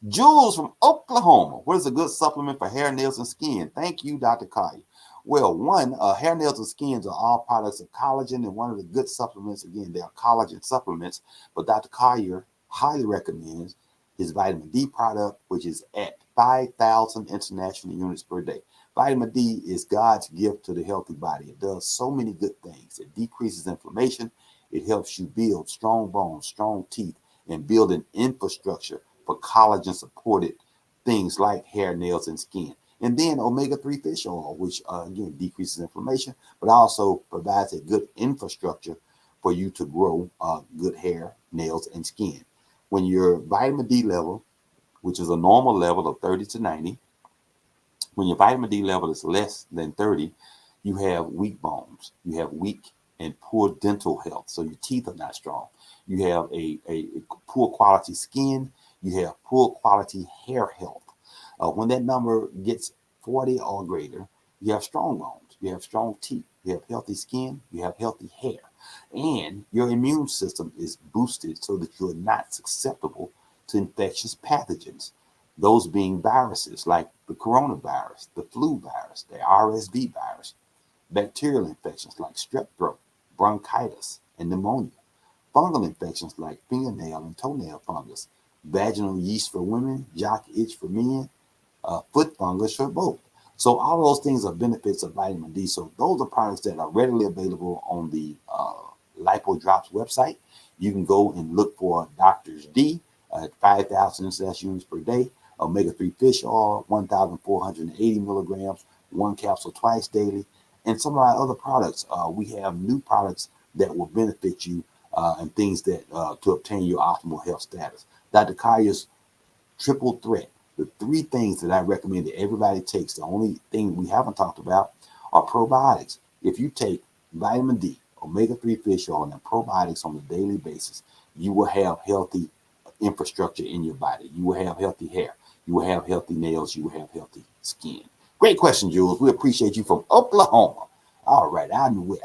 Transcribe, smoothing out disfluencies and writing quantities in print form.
Jules from Oklahoma. What is a good supplement for hair, nails, and skin? Thank you, Dr. Collier. Well, one, hair, nails, and skins are all products of collagen, and one of the good supplements, again, they are collagen supplements, but Dr. Collier highly recommends his vitamin D product, which is at 5,000 international units per day. Vitamin D is God's gift to the healthy body. It does so many good things. It decreases inflammation. It helps you build strong bones, strong teeth, and build an infrastructure for collagen supported things like hair, nails, and skin. And then omega-3 fish oil, which again decreases inflammation, but also provides a good infrastructure for you to grow good hair, nails, and skin. When your vitamin D level, which is a normal level of 30 to 90, when your vitamin D level is less than 30, you have weak bones, you have weak and poor dental health. So your teeth are not strong. You have a poor quality skin. You have poor quality hair health. When that number gets 40 or greater, you have strong bones, you have strong teeth, you have healthy skin, you have healthy hair, and your immune system is boosted so that you're not susceptible to infectious pathogens, those being viruses like the coronavirus, the flu virus, the RSV virus, bacterial infections like strep throat, bronchitis, and pneumonia, fungal infections like fingernail and toenail fungus, vaginal yeast for women, jock itch for men, foot fungus for both. So all those things are benefits of vitamin D. So those are products that are readily available on the Lipo Drops website. You can go and look for Doctor's D at 5,000 international units per day, omega-3 fish oil, 1,480 milligrams, one capsule twice daily, and some of our other products. We have new products that will benefit you and things that to obtain your optimal health status. Dr. Collier's triple threat, the three things that I recommend that everybody takes, the only thing we haven't talked about are probiotics. If you take vitamin D, omega-3 fish oil, and probiotics on a daily basis, you will have healthy infrastructure in your body. You will have healthy hair. You will have healthy nails. You will have healthy skin. Great question, Jules. We appreciate you from Oklahoma. All right, out in the West.